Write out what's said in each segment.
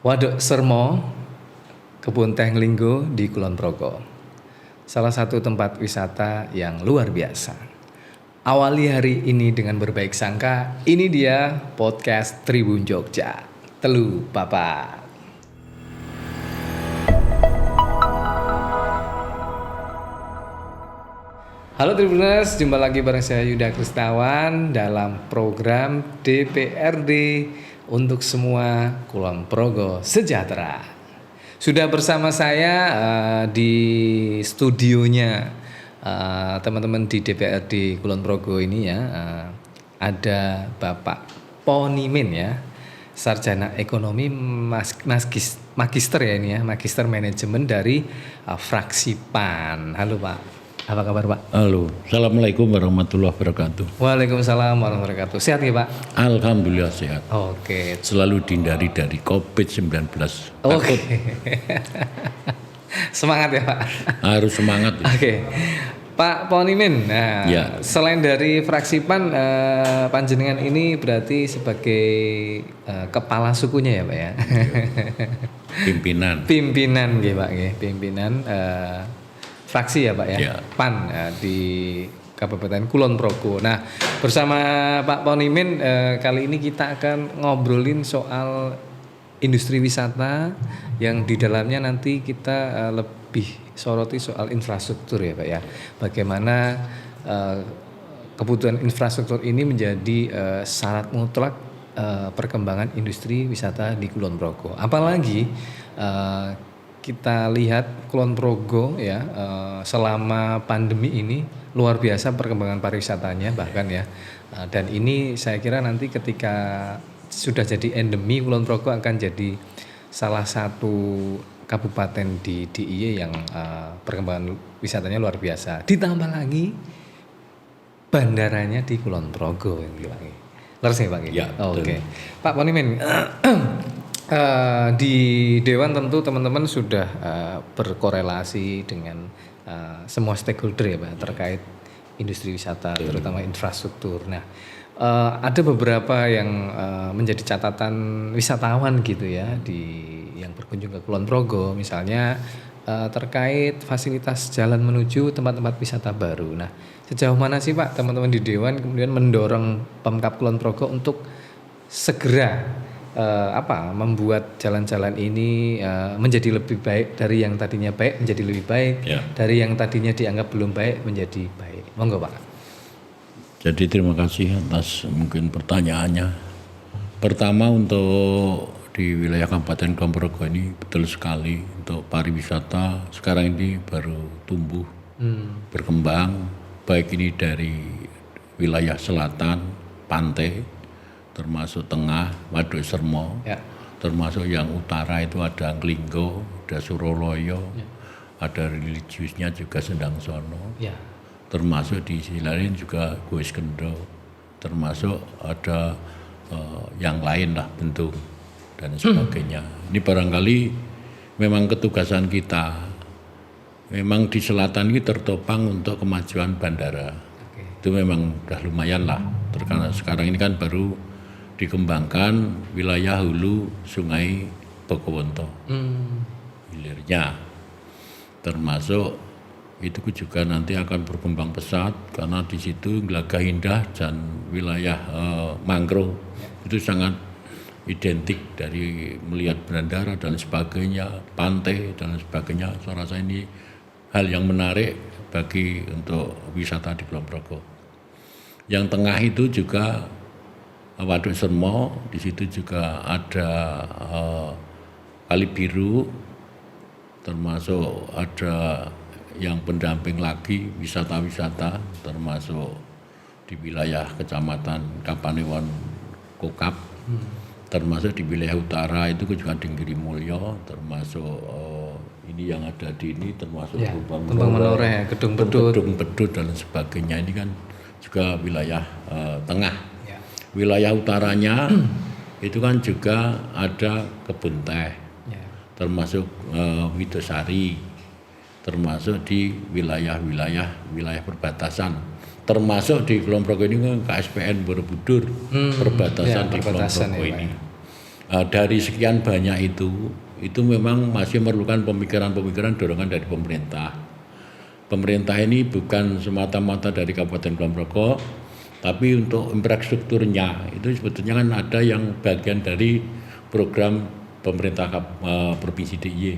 Waduk Sermo, Kebun Teh Linggo di Kulon Progo. Salah satu tempat wisata yang luar biasa. Awali hari ini dengan berbaik sangka, ini dia podcast Tribun Jogja. Telu Papa. Halo Tribuners, jumpa lagi bareng saya Yuda Kristawan dalam program DPRD untuk semua Kulon Progo sejahtera. Sudah bersama saya di studionya teman-teman di DPRD Kulon Progo ini ya, ada Bapak Ponimin ya, sarjana ekonomi magister ya ini ya, magister manajemen dari fraksi PAN. Halo Pak. Apa kabar Pak? Halo, Assalamualaikum warahmatullahi wabarakatuh. Waalaikumsalam warahmatullahi wabarakatuh. Sehat ya Pak? Alhamdulillah sehat. Oke. Selalu dihindari dari COVID-19. Oke. Semangat ya Pak? Harus semangat. Oke. Pak Ponimin, nah, Ya. selain dari fraksi PAN, panjenengan ini berarti sebagai kepala sukunya ya Pak ya? Pimpinan. Pimpinan gitu Pak, pimpinan fraksi ya Pak ya, Ya. PAN di Kabupaten Kulon Progo. Nah, bersama Pak Ponimin kali ini kita akan ngobrolin soal industri wisata yang di dalamnya nanti kita lebih soroti soal infrastruktur ya Pak ya. Bagaimana kebutuhan infrastruktur ini menjadi syarat mutlak perkembangan industri wisata di Kulon Progo. Apalagi kita lihat Kulon Progo ya selama pandemi ini luar biasa perkembangan pariwisatanya bahkan ya, dan ini saya kira nanti ketika sudah jadi endemi Kulon Progo akan jadi salah satu kabupaten di DIY yang perkembangan wisatanya luar biasa. Ditambah lagi bandaranya di Kulon Progo yang lagi. Leres ya Pak? Ya, Oke. Pak Ponimin, di Dewan tentu teman-teman sudah berkorelasi dengan semua stakeholder ya Pak terkait industri wisata terutama infrastruktur. Nah, ada beberapa yang menjadi catatan wisatawan gitu ya yang berkunjung ke Kulon Progo, misalnya terkait fasilitas jalan menuju tempat-tempat wisata baru. Nah, sejauh mana sih Pak teman-teman di Dewan kemudian mendorong Pemkab Kulon Progo untuk segera membuat jalan-jalan ini menjadi lebih baik, dari yang tadinya baik menjadi lebih baik, Ya. dari yang tadinya dianggap belum baik menjadi baik. Monggo Pak. Jadi terima kasih atas mungkin pertanyaannya. Pertama untuk di wilayah Kabupaten Kulon Progo ini betul sekali untuk pariwisata sekarang ini baru tumbuh, berkembang, baik ini dari wilayah selatan, pantai, termasuk tengah, Waduk Sermo, Ya. termasuk yang utara itu ada Linggo, ada Suroloyo, ada religiusnya juga Sendang Sono, Ya. termasuk di sisi lain juga Guis Kendo, termasuk ada yang lain lah Bentung dan sebagainya. Ini barangkali memang ketugasan kita, memang di selatan ini tertopang untuk kemajuan bandara. Oke. Itu memang udah lumayan lah, karena sekarang ini kan baru dikembangkan wilayah hulu Sungai Bogowonto hilirnya, termasuk itu juga nanti akan berkembang pesat karena di situ Glagah Indah dan wilayah mangrove itu sangat identik dari melihat bandara dan sebagainya, pantai dan sebagainya. Saya rasa ini hal yang menarik bagi untuk wisata di Kulon Progo. Yang tengah itu juga Waduk Sermo, di situ juga ada Kali Biru, termasuk ada yang pendamping lagi wisata-wisata, termasuk di wilayah Kecamatan Kapanewon Kokap, termasuk di wilayah utara itu juga Dinggiri Mulyo, termasuk ini yang ada di ini termasuk Tumpang Menoreh, Gedung Bedut dan sebagainya. Ini kan juga wilayah tengah. Wilayah utaranya itu kan juga ada kebun teh, termasuk Widosari, termasuk di wilayah perbatasan, termasuk di Kulon Progo ini kan KSPN Borobudur, perbatasan di Kulon Progo ini. Dari sekian banyak itu memang masih memerlukan pemikiran-pemikiran dorongan dari pemerintah. Pemerintah ini bukan semata-mata dari Kabupaten Kulon Progo, tapi untuk infrastrukturnya itu sebetulnya kan ada yang bagian dari program pemerintah Provinsi DIY.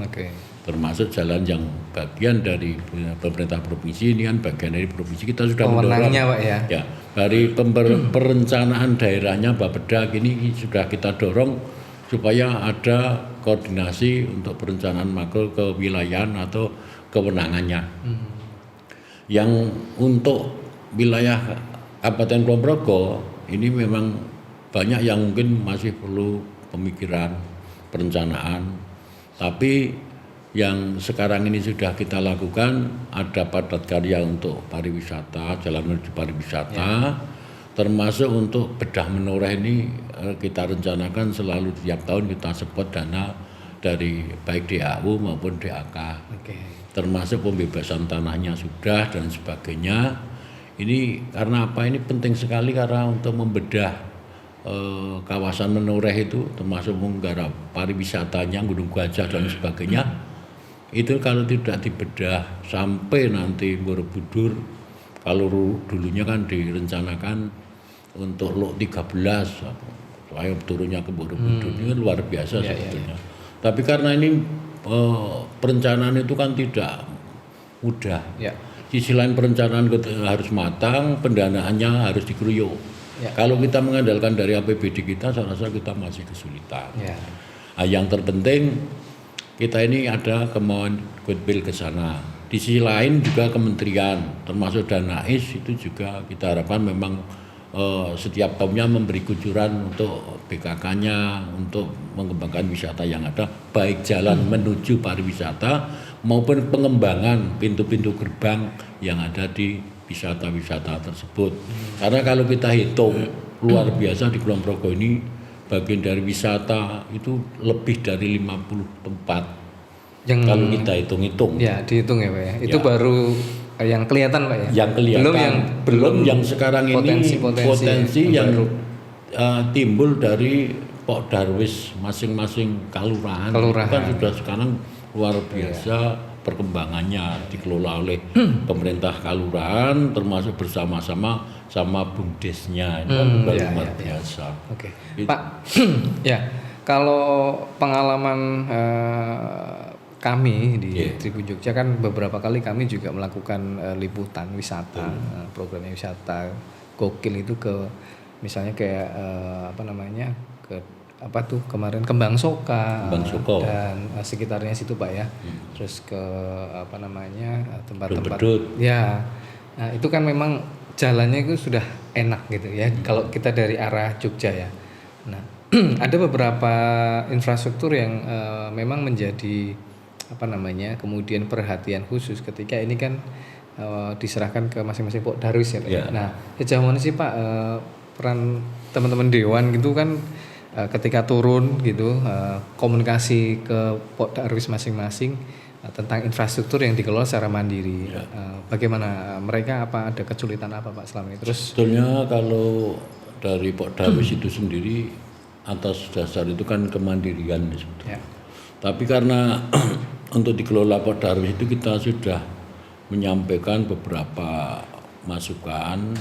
Oke. Termasuk jalan yang bagian dari pemerintah provinsi ini kan bagian dari provinsi kita sudah Pemenangnya Pak ya. Ya, dari perencanaan daerahnya Bapeda ini sudah kita dorong supaya ada koordinasi untuk perencanaan makro kewilayahan atau kewenangannya. Yang untuk wilayah Kabupaten Kulon Progo ini memang banyak yang mungkin masih perlu pemikiran, perencanaan, tapi yang sekarang ini sudah kita lakukan ada padat karya untuk pariwisata, jalan menuju pariwisata, termasuk untuk bedah menoreh ini kita rencanakan selalu tiap tahun kita support dana dari baik DAU maupun DAK. Termasuk pembebasan tanahnya sudah dan sebagainya. Ini karena apa? Ini penting sekali karena untuk membedah kawasan menoreh itu termasuk menggarap pariwisatanya, Gunung Gajah dan sebagainya. Itu kalau tidak dibedah sampai nanti Borobudur, kalau dulunya kan direncanakan untuk Lok 13 supaya turunnya ke Borobudur, ini luar biasa sebetulnya. Tapi karena ini perencanaan itu kan tidak mudah. Sisi lain perencanaan harus matang, pendanaannya harus dikeroyok. Kalau kita mengandalkan dari APBD kita, saya rasa kita masih kesulitan. Yang terpenting kita ini ada kemauan goodwill ke sana. Di sisi lain juga kementerian, termasuk Danais itu juga kita harapkan memang setiap tahunnya memberi kucuran untuk BKK-nya, untuk mengembangkan wisata yang ada, baik jalan menuju pariwisata maupun pengembangan pintu-pintu gerbang yang ada di wisata-wisata tersebut. Karena kalau kita hitung luar biasa di Kulon Progo ini, bagian dari wisata itu lebih dari 50 tempat. Kalau kita hitung-hitung. Ya, dihitung ya Pak ya. Itu baru yang kelihatan Pak ya. Yang kelihatan. Belum yang sekarang potensi yang timbul dari Pok Darwis masing-masing kalurahan. Itu kan sudah sekarang luar biasa perkembangannya dikelola oleh pemerintah kalurahan termasuk bersama-sama sama BUMDesnya itu luar biasa. Pak, ya kalau pengalaman kami di Tribun Jogja kan beberapa kali kami juga melakukan liputan wisata, programnya wisata gokil itu ke misalnya kayak kemarin Kembang Soka dan sekitarnya situ Pak ya. Terus ke tempat-tempat ya. Nah, itu kan memang jalannya itu sudah enak gitu ya. Kalau kita dari arah Jogja ya. Nah, ada beberapa infrastruktur yang memang menjadi kemudian perhatian khusus ketika ini kan diserahkan ke masing-masing Pok Darwis ya Pak. Nah, sejauh mana sih Pak peran teman-teman dewan gitu kan ketika turun gitu komunikasi ke Pok Darwis masing-masing tentang infrastruktur yang dikelola secara mandiri. Bagaimana mereka ada kesulitan apa Pak selama ini? Terus sebetulnya kalau dari Pok Darwis itu sendiri atas dasar itu kan kemandirian sebetulnya. Tapi karena untuk dikelola Pok Darwis itu kita sudah menyampaikan beberapa masukan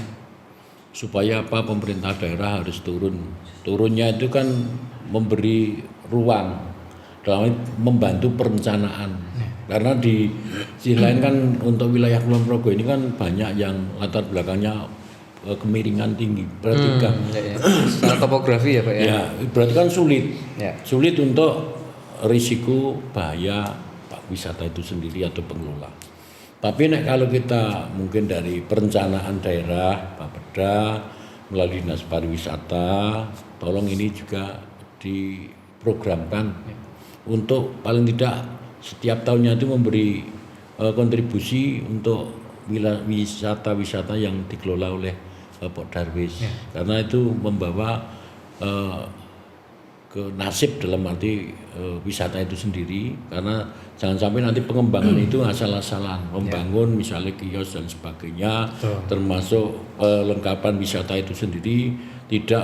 supaya pemerintah daerah harus turun. Turunnya itu kan memberi ruang dalam membantu perencanaan. Karena di sisi lain kan untuk wilayah Kulon Progo ini kan banyak yang latar belakangnya kemiringan tinggi. Berarti kan secara topografi ya Pak ya. Ya, berarti kan sulit. Sulit untuk risiko bahaya wisata itu sendiri atau pengelola. Tapi kalau kita mungkin dari perencanaan daerah, Bapeda melalui Dinas Pariwisata, tolong ini juga diprogramkan untuk paling tidak setiap tahunnya itu memberi kontribusi untuk wisata-wisata yang dikelola oleh Pok Darwis. Karena itu membawa ke nasib dalam arti wisata itu sendiri, karena jangan sampai nanti pengembangan itu asal-asalan membangun misalnya kios dan sebagainya, termasuk pelengkapan wisata itu sendiri tidak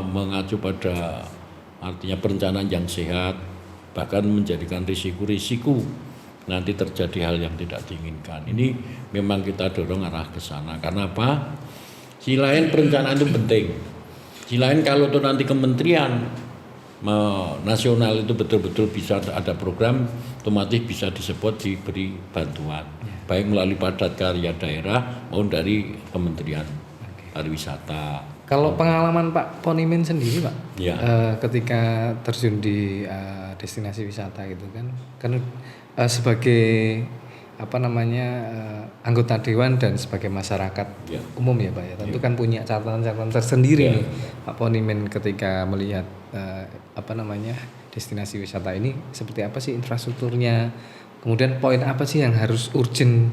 mengacu pada artinya perencanaan yang sehat, bahkan menjadikan risiko-risiko nanti terjadi hal yang tidak diinginkan. Ini memang kita dorong arah ke sana. Karena apa? Selain perencanaan itu penting. Selain kalau itu nanti kementerian nasional itu betul-betul bisa ada program, otomatis bisa disebut diberi bantuan, baik melalui padat karya daerah maupun dari Kementerian Pariwisata. Kalau pengalaman Pak Ponimen sendiri Pak, Ya. Ketika terjun di destinasi wisata gitu kan sebagai anggota dewan dan sebagai masyarakat umum ya Pak ya, tentu kan punya catatan-catatan tersendiri nih Pak Ponimen ketika melihat destinasi wisata ini seperti apa sih infrastrukturnya, kemudian poin apa sih yang harus urgent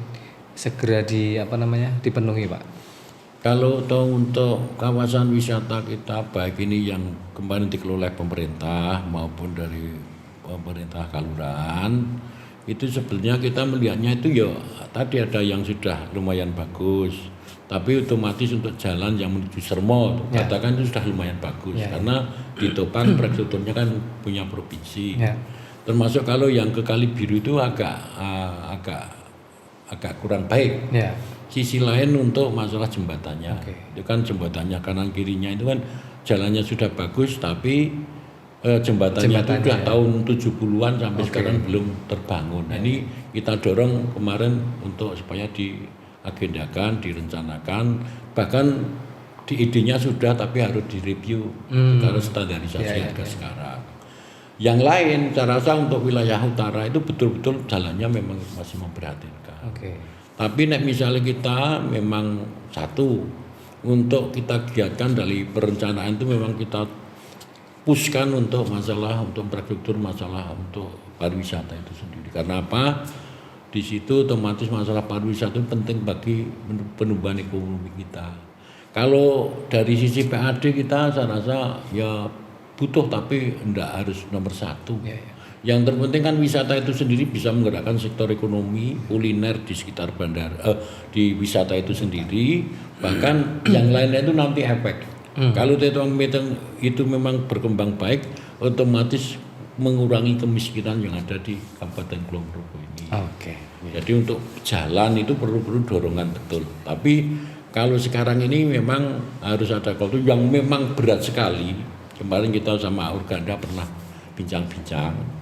segera dipenuhi Pak? Kalau untuk kawasan wisata kita baik ini yang kemarin dikelola oleh pemerintah maupun dari pemerintah kelurahan, itu sebenarnya kita melihatnya itu ya tadi ada yang sudah lumayan bagus, tapi otomatis untuk jalan yang menuju Sermo katakan itu sudah lumayan bagus karena ditopang infrastrukturnya kan punya provinsi. Termasuk kalau yang ke Kali Biru itu agak kurang baik. Sisi lain untuk masalah jembatannya, itu kan jembatannya kanan kirinya itu kan jalannya sudah bagus tapi jembatannya itu sudah tahun 70-an sampai sekarang belum terbangun. Nah, ini kita dorong kemarin untuk supaya diagendakan, direncanakan, bahkan di idenya sudah tapi harus direview karena standarisasi harga sekarang. Yang lain saya rasa untuk wilayah utara itu betul-betul jalannya memang masih memprihatinkan. Tapi misalnya kita memang satu untuk kita giatkan dari perencanaan itu memang kita pushkan untuk masalah untuk infrastruktur, masalah untuk pariwisata itu sendiri. Karena apa? Di situ otomatis masalah pariwisata itu penting bagi penumbuhan ekonomi kita. Kalau dari sisi PAD kita saya rasa ya butuh tapi enggak harus nomor satu. Yang terpenting kan wisata itu sendiri bisa menggerakkan sektor ekonomi, kuliner di sekitar bandara, di wisata itu sendiri, bahkan yang lainnya itu nanti efek. Kalau itu memang berkembang baik, otomatis mengurangi kemiskinan yang ada di Kabupaten Kulon Progo ini. Jadi untuk jalan itu perlu dorongan betul. Tapi kalau sekarang ini memang harus ada kultur yang memang berat sekali. Kemarin kita sama Organda pernah bincang-bincang.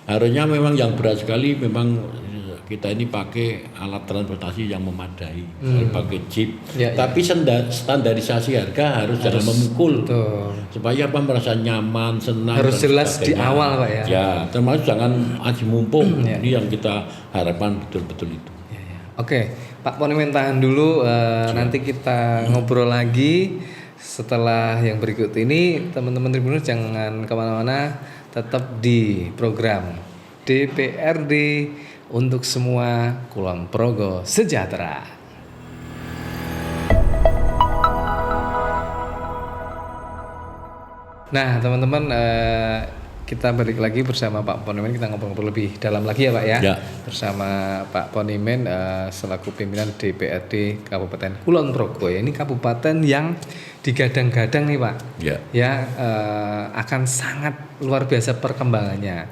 Harusnya memang yang berat sekali memang kita ini pakai alat transportasi yang memadai, pakai jeep. Tapi standarisasi harga harus jangan memukul, supaya merasa nyaman, senang. Harus jelas di awal Pak ya. Ya, termasuk jangan aji mumpung. Ini yang kita harapkan betul-betul itu. Oke, Pak Ponimen tahan dulu, nanti kita ngobrol lagi setelah yang berikut ini. Teman-teman Tribuners jangan kemana-mana, tetap di program DPRD untuk semua Kulon Progo sejahtera. Nah teman-teman, kita balik lagi bersama Pak Ponimen, kita ngobrol-ngobrol lebih dalam lagi ya Pak ya. Bersama Pak Ponimen selaku pimpinan DPRD Kabupaten Kulon Progo. Ini kabupaten yang digadang-gadang nih Pak, akan sangat luar biasa perkembangannya.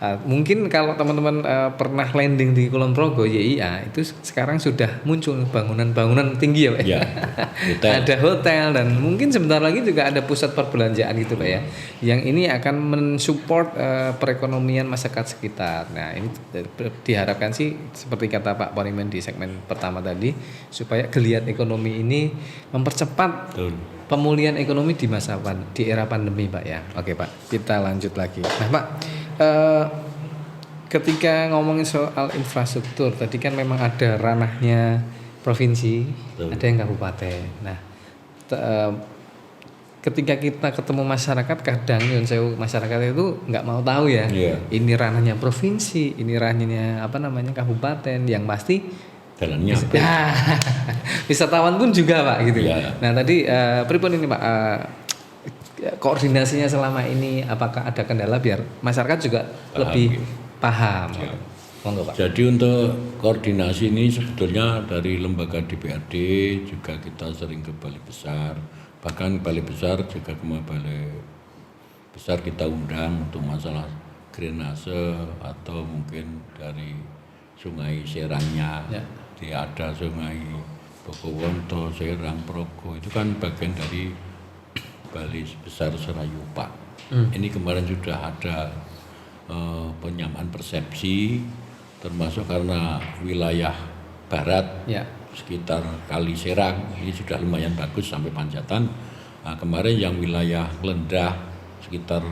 Mungkin kalau teman-teman pernah landing di Kulon Progo YIA itu sekarang sudah muncul bangunan-bangunan tinggi ya Pak. Ada hotel dan mungkin sebentar lagi juga ada pusat perbelanjaan gitu Pak ya. Yang ini akan mensupport perekonomian masyarakat sekitar. Nah ini diharapkan sih seperti kata Pak Ponimen di segmen pertama tadi, supaya geliat ekonomi ini mempercepat pemulihan ekonomi di era pandemi Pak ya. Oke Pak, kita lanjut lagi. Nah Pak, ketika ngomongin soal infrastruktur tadi kan memang ada ranahnya provinsi, ada yang kabupaten. Nah, ketika kita ketemu masyarakat kadang masyarakat itu nggak mau tahu ya. Ini ranahnya provinsi, ini ranahnya kabupaten, yang pasti jalannya wisatawan pun juga Pak gitu. Nah tadi pripun ini Pak, koordinasinya selama ini apakah ada kendala biar masyarakat juga lebih paham? Monggo Pak. Jadi untuk koordinasi ini sebetulnya dari lembaga DPRD juga kita sering ke Balai Besar, Bahkan balai besar juga balai besar kita undang untuk masalah drainase atau mungkin dari sungai Serangnya, ada sungai Bogowonto, Serang, Progo, itu kan bagian dari balai besar Serayu Pak. Ini kemarin sudah ada penyamaan persepsi, termasuk karena wilayah barat sekitar Kali Serang ini sudah lumayan bagus sampai Panjatan. Nah, kemarin yang wilayah Klendah sekitar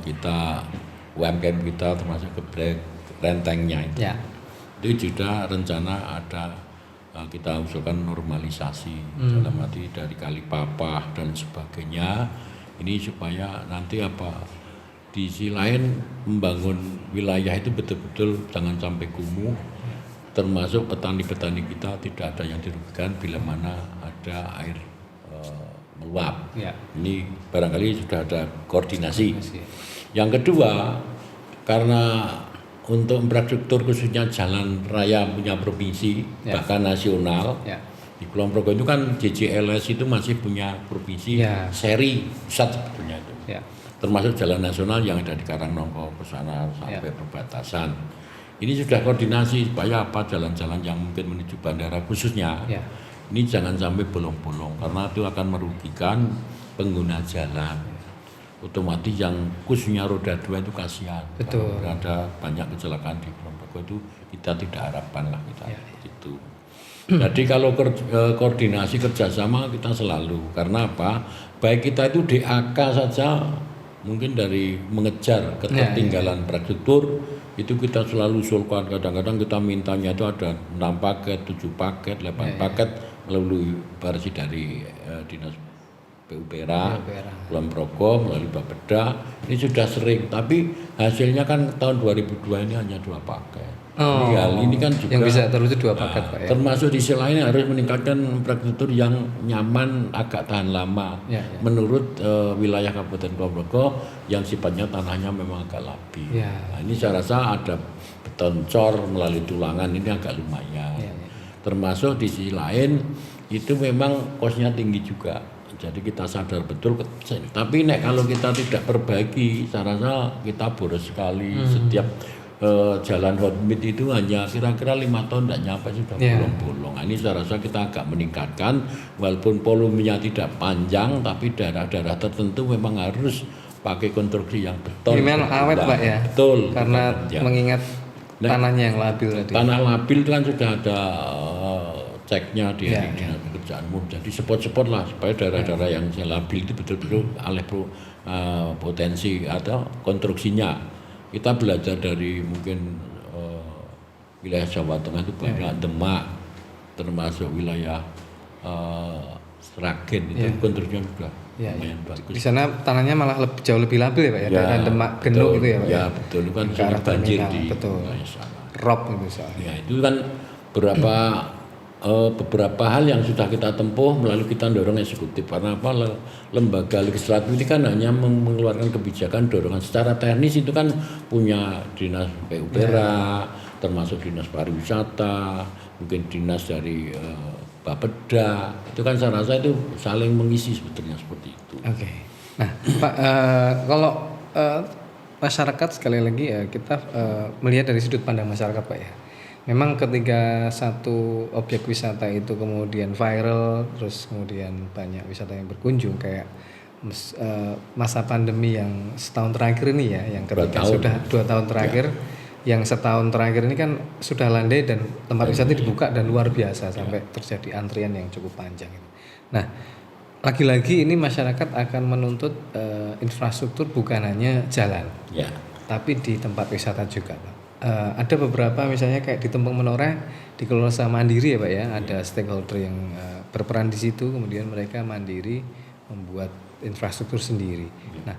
kita UMKM kita termasuk Gebrek Rentengnya itu juga rencana ada kita usulkan normalisasi dalam arti dari Kali Papah dan sebagainya ini supaya nanti di sisi lain membangun wilayah itu betul-betul jangan sampai kumuh, termasuk petani-petani kita tidak ada yang dirugikan bila mana ada air meluap. Ini barangkali sudah ada koordinasi. Yang kedua, karena untuk infrastruktur khususnya jalan raya punya provinsi bahkan nasional, di Kulon Progo itu kan JJLS itu masih punya provinsi seri pusat sebetulnya itu. Termasuk jalan nasional yang ada di Karangnongko ke sana sampai perbatasan. Ini sudah koordinasi supaya jalan-jalan yang mungkin menuju bandara khususnya ini jangan sampai bolong-bolong karena itu akan merugikan pengguna jalan. Otomatis yang khususnya roda 2 itu kasihan. Betul. Ada banyak kecelakaan di Kulon Progo itu kita tidak harapkan lah itu. Jadi kalau koordinasi kerjasama kita selalu karena baik kita itu DAK saja mungkin dari mengejar ketertinggalan infrastruktur itu kita selalu usulkan, kadang-kadang kita mintanya itu ada 6 paket, 7 paket, 8 paket melalui versi dari Dinas PUPera, Kulon Progo melalui Bapeda ini sudah sering, tapi hasilnya kan tahun 2002 ini hanya 2 paket. Ini kan juga yang bisa terwujud 2 paket Pak ya. Termasuk di sisi lain harus meningkatkan infrastruktur yang nyaman, agak tahan lama. Menurut wilayah Kabupaten Kulon Progo yang sifatnya tanahnya memang agak labil. Nah, ini saya rasa ada beton cor melalui tulangan ini agak lumayan. Termasuk di sisi lain itu memang kosnya tinggi juga. Jadi kita sadar betul. Tapi kalau kita tidak perbaiki, saya rasa kita boros sekali. Setiap jalan hot meat itu hanya kira-kira 5 tahun tidak nyampe sudah bolong-bolong. Ini saya rasa kita agak meningkatkan walaupun volumenya tidak panjang tapi daerah-daerah tertentu memang harus pakai konstruksi yang beton. Memang awet Pak ya. Betul. Karena mengingat tanahnya yang labil tadi. Tanah labil kan sudah ada ceknya di Dinas Pekerjaan Umum. Jadi support lah supaya daerah-daerah yang labil itu betul-betul alih potensi atau konstruksinya. Kita belajar dari mungkin wilayah Jawa Tengah itu banyak Demak, termasuk wilayah Sragen itu konstruksinya juga lumayan bagus. Di sana tanahnya malah jauh lebih labil ya Pak ya, daerah Demak Genuk itu ya Pak. Ya betul, itu kan sering banjir di wilayah sana. Rob itu soalnya. Ya itu kan beberapa hal yang sudah kita tempuh melalui kita dorong eksekutif karena lembaga legislatif ini kan hanya mengeluarkan kebijakan dorongan secara teknis itu kan punya dinas PUPera termasuk dinas pariwisata mungkin dinas dari Bapeda itu kan saya rasa itu saling mengisi sebetulnya seperti itu. Oke. Nah Pak kalau masyarakat sekali lagi ya kita melihat dari sudut pandang masyarakat Pak ya. Memang ketika satu objek wisata itu kemudian viral, terus kemudian banyak wisata yang berkunjung kayak masa pandemi yang setahun terakhir ini ya, yang ketika sudah 2 tahun terakhir, yang setahun terakhir ini kan sudah landai dan tempat wisata dibuka dan luar biasa sampai terjadi antrian yang cukup panjang. Nah, lagi-lagi ini masyarakat akan menuntut infrastruktur bukan hanya jalan, tapi di tempat wisata juga, Pak. Ada beberapa misalnya kayak di Tumpeng Menoreh dikelola sama mandiri ya Pak ya, ada stakeholder yang berperan di situ, kemudian mereka mandiri membuat infrastruktur sendiri. Nah,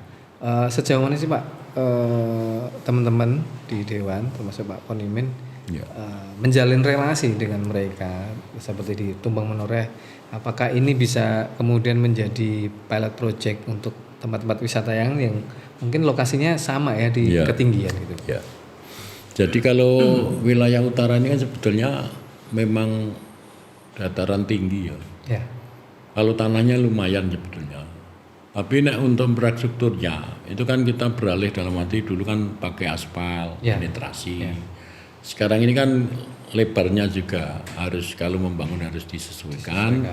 sejauh mana sih Pak teman-teman di Dewan termasuk Pak Ponimin menjalin relasi dengan mereka seperti di Tumpeng Menoreh? Apakah ini bisa kemudian menjadi pilot project untuk tempat-tempat wisata yang mungkin lokasinya sama ya di ketinggian gitu? Jadi kalau wilayah utara ini kan sebetulnya memang dataran tinggi ya. Kalau tanahnya lumayan sebetulnya. Tapi nek untuk infrastrukturnya itu kan kita beralih dalam arti dulu kan pakai aspal, penetrasi. Sekarang ini kan lebarnya juga harus kalau membangun harus disesuaikan.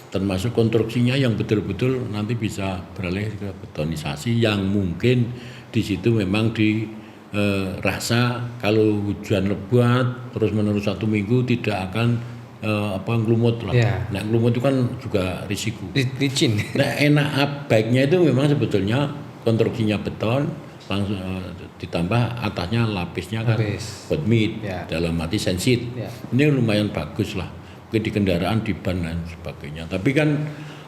Termasuk konstruksinya yang betul-betul nanti bisa beralih ke betonisasi yang mungkin di situ memang dirasa kalau hujan lebat terus menerus 1 minggu tidak akan ngelumut lah. Nah ngelumut itu kan juga risiko. Licin. Nah baiknya itu memang sebetulnya konstruksinya beton langsung ditambah atasnya lapisnya kan hotmix dalam arti sensit. Ini lumayan bagus lah. Mungkin di kendaraan di ban dan sebagainya. Tapi kan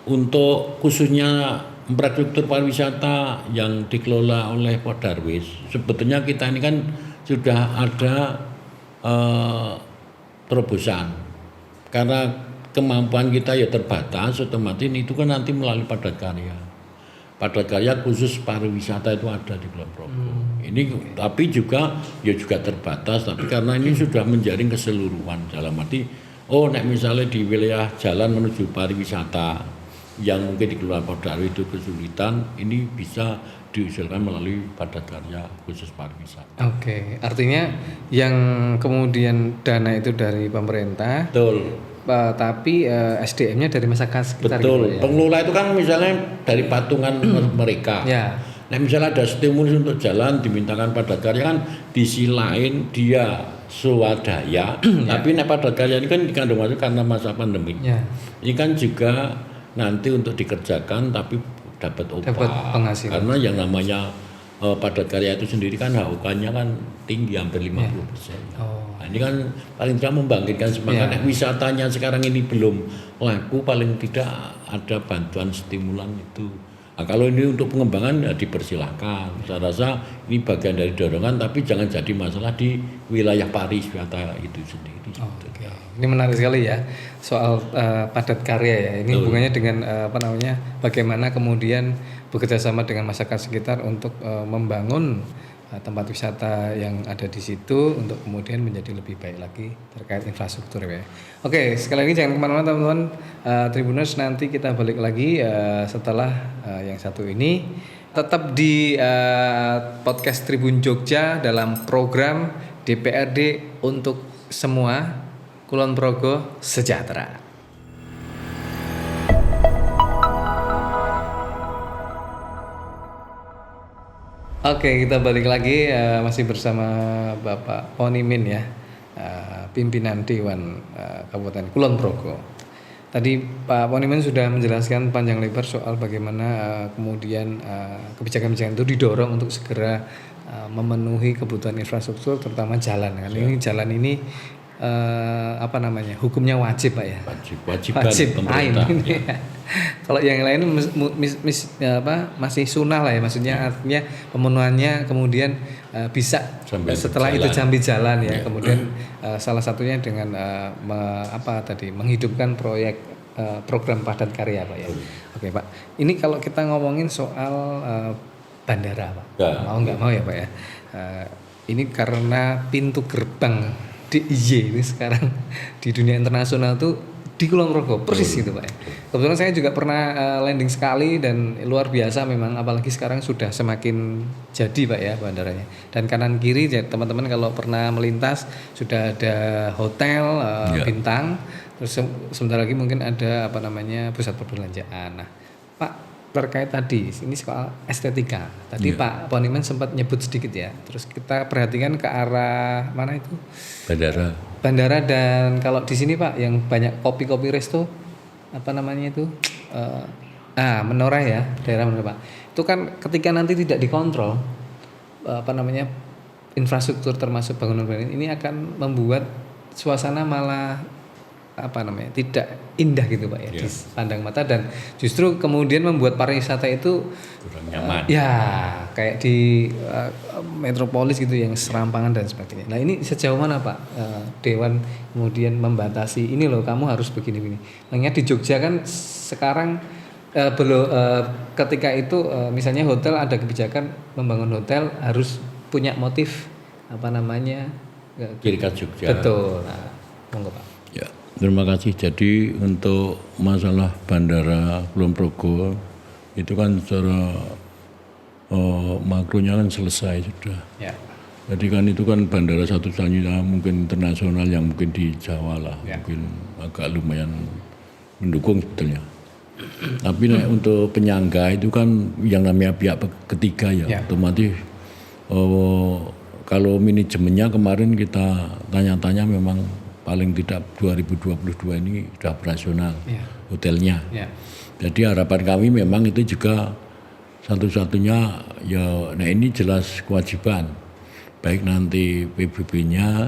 untuk khususnya infrastruktur pariwisata yang dikelola oleh Podarwis, sebetulnya kita ini kan sudah ada terobosan. Karena kemampuan kita ya terbatas, otomatis itu kan nanti melalui padat karya. Padat karya khusus pariwisata itu ada di Kulon Progo. Ini tapi juga terbatas, tapi karena ini sudah menjaring keseluruhan dalam arti nek misalnya di wilayah jalan menuju pariwisata yang mungkin di Kelurahan Podarwis itu kesulitan, ini bisa diusulkan melalui padat karya khusus pariwisata. Oke, artinya yang kemudian dana itu dari pemerintah. Betul. Tapi SDM-nya dari masyarakat sekitar. Betul. Gitu ya? Pengelola itu kan misalnya dari patungan mereka. Nah misalnya ada stimulus untuk jalan dimintakan padat karya kan di sisi lain dia swadaya. Tapi padat karya ini kan dikandung masuk karena masa pandemi. Ini kan juga nanti untuk dikerjakan tapi dapat penghasilan. Karena yang namanya padat karya itu sendiri kan HOK-nya kan tinggi hampir 50%. Nah, ini kan paling tidak membangkitkan semangat. Wisatanya sekarang ini belum laku, paling tidak ada bantuan stimulan itu. Nah, kalau ini untuk pengembangan ya dipersilahkan. Saya rasa ini bagian dari dorongan, tapi jangan jadi masalah di wilayah pariwisata itu sendiri. Ini menarik sekali ya soal padat karya ya. Ini hubungannya dengan bagaimana kemudian bekerja sama dengan masyarakat sekitar untuk membangun tempat wisata yang ada di situ untuk kemudian menjadi lebih baik lagi terkait infrastruktur ya. Oke, sekali lagi jangan kemana-mana teman-teman Tribuners, nanti kita balik lagi setelah yang satu ini. Tetap di podcast Tribun Jogja dalam program DPRD untuk semua, Kulon Progo sejahtera. Oke, kita balik lagi masih bersama Bapak Ponimin ya, pimpinan Dewan Kabupaten Kulon Progo. Tadi Pak Ponimin sudah menjelaskan panjang lebar soal bagaimana kemudian kebijakan-kebijakan itu didorong untuk segera memenuhi kebutuhan infrastruktur, terutama jalan kan. Ini jalan ini hukumnya wajib Pak ya. Wajib pemerintah. Ya. Kalau yang lain masih sunnah lah ya, maksudnya artinya pemenuhannya kemudian bisa sambil setelah berjalan. Itu sambil jalan ya. Kemudian salah satunya dengan menghidupkan proyek program padat karya Pak ya. Oke Pak, ini kalau kita ngomongin soal bandara Pak, mau nggak mau ya Pak ya. Ini karena pintu gerbang DIY ini sekarang di dunia internasional tuh di Kulon Progo persis gitu Pak ya. Kebetulan saya juga pernah landing sekali dan luar biasa memang, apalagi sekarang sudah semakin jadi Pak ya bandaranya. Dan kanan kiri ya, teman-teman kalau pernah melintas sudah ada hotel bintang, terus sebentar lagi mungkin ada pusat perbelanjaan. Nah Pak, terkait tadi ini soal estetika. Tadi Pak Poniman sempat nyebut sedikit ya. Terus kita perhatikan ke arah mana itu? Bandara, dan kalau di sini Pak yang banyak kopi-kopi resto Menora ya, daerah Menora Pak. Itu kan ketika nanti tidak dikontrol infrastruktur termasuk bangunan-bangunan ini akan membuat suasana malah tidak indah gitu Pak ya, di pandang mata, dan justru kemudian membuat pariwisata itu kurang nyaman. Ya kayak di metropolis gitu yang serampangan dan sebagainya. Nah ini sejauh mana Pak Dewan kemudian membatasi ini loh, kamu harus begini-begini. Mengingat di Jogja kan sekarang ketika itu misalnya hotel ada kebijakan membangun hotel harus punya motif ciri khas Jogja. Betul. Nah, monggo Pak. Ya. Terima kasih. Jadi untuk masalah Bandara Kulon Progo itu kan secara makronya kan selesai sudah. Ya. Jadi kan itu kan bandara satu-satunya mungkin internasional yang mungkin di Jawa lah, mungkin agak lumayan mendukung sebetulnya. Tapi untuk penyangga itu kan yang namanya pihak ketiga ya, otomatis kalau manajemennya kemarin kita tanya-tanya memang paling tidak 2022 ini sudah operasional hotelnya. Jadi harapan kami memang itu juga satu-satunya ya, nah ini jelas kewajiban baik nanti PBB-nya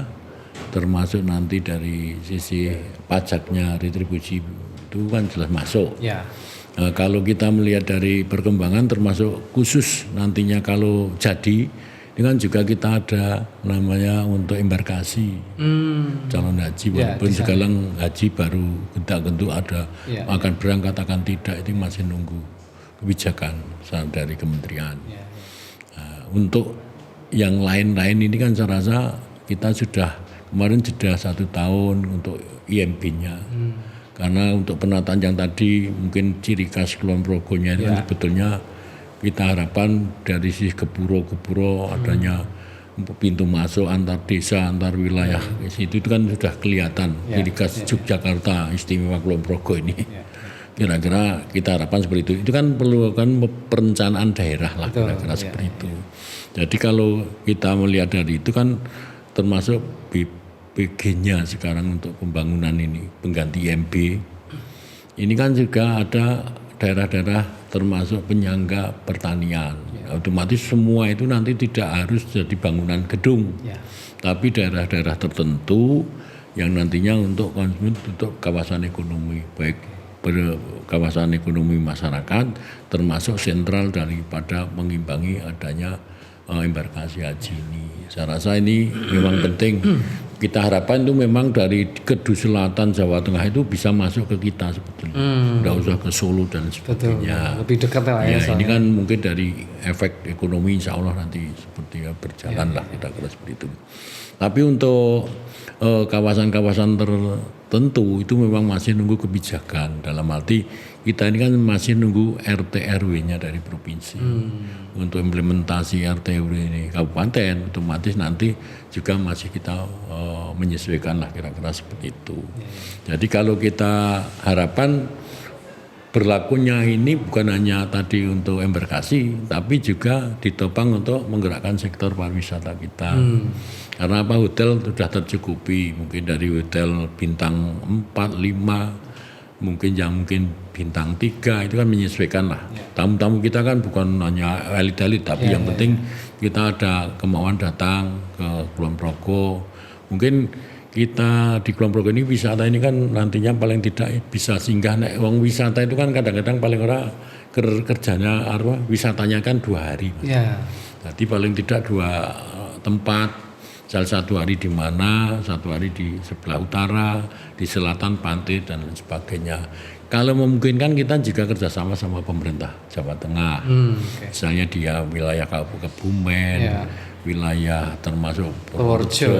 termasuk nanti dari sisi pajaknya retribusi itu kan jelas masuk. Nah, kalau kita melihat dari perkembangan termasuk khusus nantinya kalau jadi ini kan juga kita ada namanya untuk embarkasi calon haji walaupun sekarang haji baru gentuk ada akan berangkat akan tidak itu masih nunggu kebijakan dari kementerian. Nah, untuk yang lain-lain ini kan saya rasa kita sudah kemarin jeda 1 tahun untuk IMB-nya. Karena untuk penataan yang tadi mungkin ciri khas Kulon Progonya itu sebetulnya kita harapkan dari sisi kepuro adanya pintu masuk antar desa, antar wilayah itu kan sudah kelihatan ciri khas Yogyakarta istimewa Kulon Progo ini. Kira-kira kita harapkan seperti itu. Itu kan perlu kan perencanaan daerah lah kira-kira seperti itu. Jadi kalau kita melihat dari itu kan termasuk BPG-nya sekarang untuk pembangunan ini pengganti IMB. Ini kan juga ada daerah-daerah termasuk penyangga pertanian. Otomatis semua itu nanti tidak harus jadi bangunan gedung. Tapi daerah-daerah tertentu yang nantinya untuk kawasan ekonomi baik kawasan ekonomi masyarakat termasuk sentral daripada mengimbangi adanya embarkasi haji ini. Saya rasa ini memang penting. Kita harapkan itu memang dari Kedu Selatan Jawa Tengah itu bisa masuk ke kita sebetulnya. Tidak usah ke Solo dan sebagainya. Lebih dekat lah ya. Ini kan mungkin dari efek ekonomi insya Allah nanti seperti berjalan lah kira-kira seperti itu. Tapi untuk kawasan-kawasan tertentu itu memang masih nunggu kebijakan. Dalam arti kita ini kan masih nunggu RT RW-nya dari provinsi. Untuk implementasi RT RW ini kabupaten otomatis nanti juga masih kita menyesuaikan lah kira-kira seperti itu. Jadi kalau kita harapan berlakunya ini bukan hanya tadi untuk embarkasi tapi juga ditopang untuk menggerakkan sektor pariwisata kita. Karena apa, hotel sudah tercukupi, mungkin dari hotel bintang 4, 5, mungkin bintang 3 itu kan menyesuaikan lah. Tamu-tamu kita kan bukan hanya elit-elit tapi yang penting kita ada kemauan datang ke Kulon Progo. Mungkin kita di Kulon Progo ini wisata ini kan nantinya paling tidak bisa singgah. Wong wisata itu kan kadang-kadang paling ora kerjanya wisatanya kan 2 hari. Jadi paling tidak 2 tempat. Salah 1 hari di mana, 1 hari di sebelah utara, di selatan pantai dan lain sebagainya. Kalau memungkinkan kita juga kerjasama sama pemerintah Jawa Tengah. Misalnya dia wilayah Kebumen, wilayah termasuk Purworejo,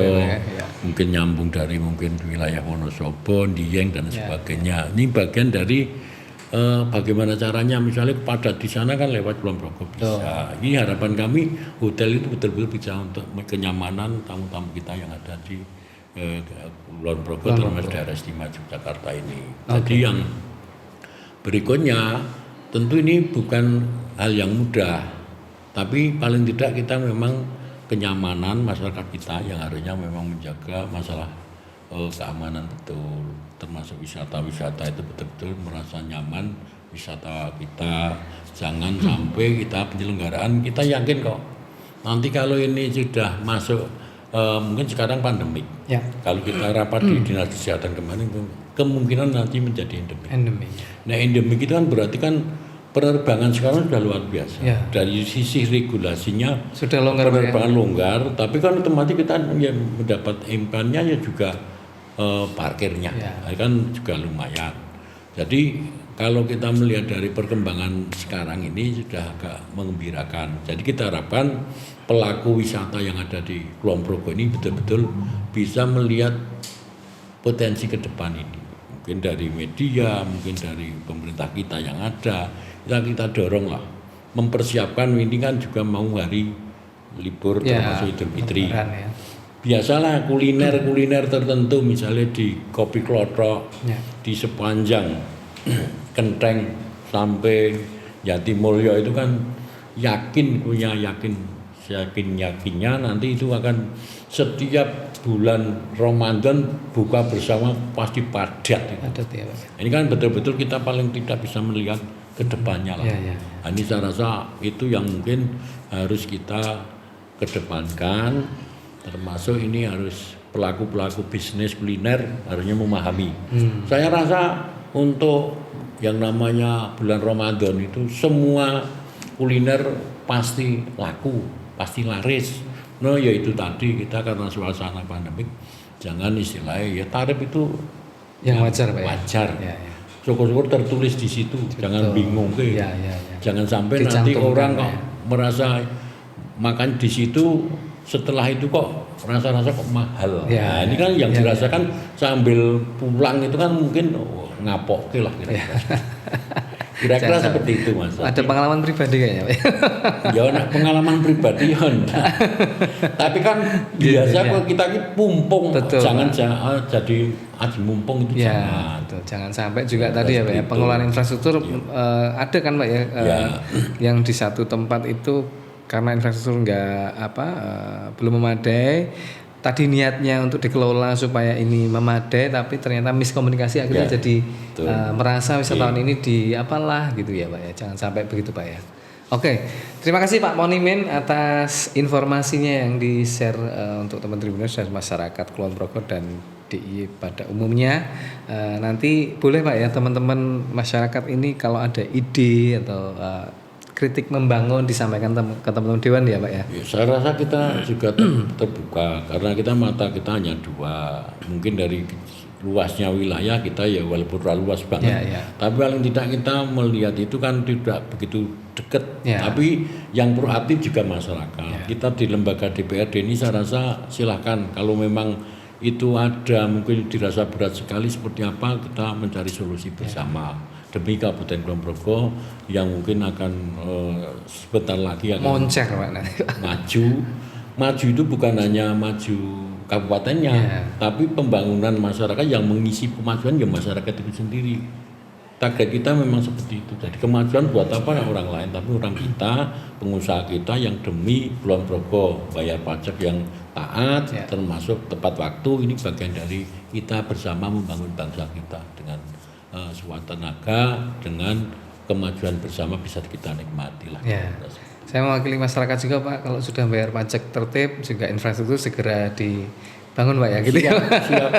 mungkin nyambung dari mungkin wilayah Wonosobo, Dieng dan sebagainya. Ini bagian dari bagaimana caranya misalnya padat di sana kan lewat Kulon Progo bisa. Ini harapan kami hotel itu betul-betul bisa untuk kenyamanan tamu-tamu kita yang ada di Kulon Progo termasuk daerah istimewa Yogyakarta ini. Jadi yang berikutnya tentu ini bukan hal yang mudah, tapi paling tidak kita memang kenyamanan masyarakat kita yang harusnya memang menjaga masalah keamanan betul, termasuk wisata-wisata itu betul-betul merasa nyaman wisata kita. Jangan sampai kita penyelenggaraan kita yakin kok nanti kalau ini sudah masuk mungkin sekarang pandemik. Kalau kita rapat di dinas kesehatan kemarin kemungkinan nanti menjadi endemik. Nah endemik itu kan berarti kan penerbangan sekarang sudah luar biasa. Dari sisi regulasinya sudah longgar, penerbangan longgar, tapi kan otomatis kita yang mendapat impannya ya juga parkirnya, kan juga lumayan. Jadi kalau kita melihat dari perkembangan sekarang ini sudah agak menggembirakan. Jadi kita harapkan pelaku wisata yang ada di Kulon Progo ini betul-betul bisa melihat potensi ke depan ini. mungkin dari media, mungkin dari pemerintah kita yang ada, kita dorong lah mempersiapkan. Ini kan juga mau hari libur termasuk Idul Fitri. Ya. Biasalah kuliner tertentu, misalnya di Kopi Klothok, di sepanjang Kenteng sampai Jatimulyo itu kan yakinnya nanti itu akan setiap bulan Ramadan buka bersama pasti padat. Padat ya, Pak. Ini kan betul-betul kita paling tidak bisa melihat ke depannya lah. Nah, ini saya rasa itu yang mungkin harus kita kedepankan, termasuk ini harus pelaku-pelaku bisnis kuliner harusnya memahami. Saya rasa untuk yang namanya bulan Ramadan itu semua kuliner pasti laku, pasti laris. No, yaitu tadi kita karena suasana pandemik, jangan istilahnya ya tarif itu yang wajar, Pak. Wajar. Ya. Syukur-syukur tertulis di situ, jangan bingung ya. Jangan sampai nanti orang kok merasa makan di situ, setelah itu kok rasa-rasa kok mahal. Nah, ini kan yang dirasakan sambil pulang itu kan mungkin ngapok lah kira-kira. Kira-kira seperti itu, Mas. Ada pengalaman pribadi kayaknya, Pak. Ya, pengalaman pribadi ya. Tapi kan biasa kalau kita ini pumpung, jangan jadi aji mumpung itu jangan. Betul. Jangan sampai juga tadi ya, Pak ya, pengelolaan infrastruktur ada kan, Pak ya, yang di satu tempat itu karena infrastruktur belum memadai. Tadi niatnya untuk dikelola supaya ini memadai, tapi ternyata miskomunikasi akhirnya jadi merasa wisatawan ini apalah gitu ya, Pak ya. Jangan sampai begitu, Pak ya. Oke, terima kasih Pak Ponimin atas informasinya yang di-share untuk teman Tribuners dan masyarakat Kulon Progo dan DIY pada umumnya. Nanti boleh Pak ya teman-teman masyarakat ini kalau ada ide atau kritik membangun disampaikan ke teman-teman dewan ya Pak ya. Saya rasa kita juga terbuka karena mata kita hanya dua. Mungkin dari luasnya wilayah kita ya walaupun terlalu luas banget. Tapi paling tidak kita melihat itu kan tidak begitu dekat. Tapi yang proaktif juga masyarakat. Kita di lembaga DPRD ini saya rasa silahkan kalau memang itu ada mungkin dirasa berat sekali seperti apa kita mencari solusi bersama. Demi Kabupaten Kulon Progo yang mungkin akan sebentar lagi akan moncer Pak maju itu bukan hanya maju kabupatennya tapi pembangunan masyarakat yang mengisi kemajuan ya masyarakat itu sendiri. Target kita memang seperti itu. Jadi kemajuan buat apa orang lain tapi orang kita, pengusaha kita yang demi Kulon Progo bayar pajak yang taat termasuk tepat waktu. Ini bagian dari kita bersama membangun bangsa kita dengan suatu tenaga dengan kemajuan bersama bisa kita nikmati lah. Saya mewakili masyarakat juga Pak, kalau sudah bayar pajak tertib juga infrastruktur segera dibangun Pak ya gitu. Siap.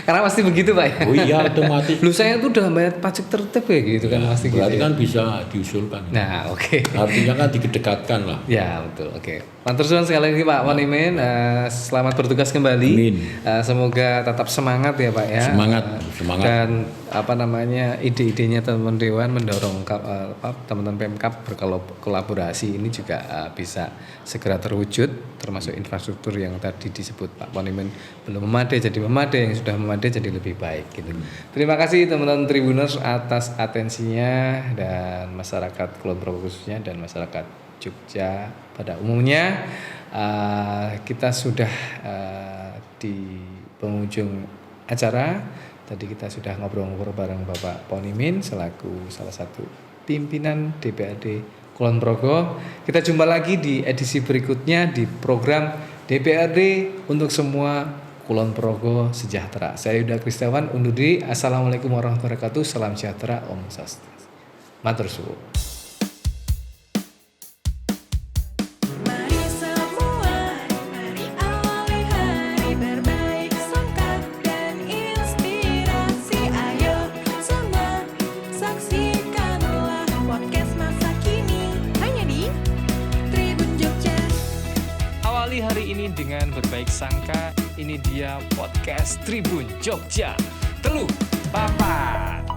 Karena pasti begitu Pak ya. Oh iya otomatis. Lu saya tuh udah bayar pajak tertib ya gitu kan pasti gitu. Berarti kan bisa diusulkan. Nah oke. Artinya kan didekatkan lah. Ya betul oke. Matur suwun sekali lagi Pak Ponimin. Selamat bertugas kembali. Amin. Semoga tetap semangat ya Pak ya. Semangat. Dan ide-idenya teman-teman dewan mendorong teman-teman Pemkab berkolaborasi ini juga bisa segera terwujud termasuk infrastruktur yang tadi disebut Pak Ponimin belum memadai jadi memadai, yang sudah memadai jadi lebih baik gitu. Terima kasih teman-teman Tribuners atas atensinya dan masyarakat Kulon Progo khususnya dan masyarakat Jogja pada umumnya. Kita sudah di penghujung acara. Tadi kita sudah ngobrol-ngobrol bareng Bapak Ponimin selaku salah satu pimpinan DPRD Kulon Progo. Kita jumpa lagi di edisi berikutnya di program DPRD untuk semua Kulon Progo sejahtera. Saya Yuda Kristiawan undur diri. Assalamualaikum warahmatullahi wabarakatuh. Salam sejahtera, Om Swastiastu. Matur suwun. Hari ini dengan berbaik sangka, ini dia podcast Tribun Jogja. Teluh, papat.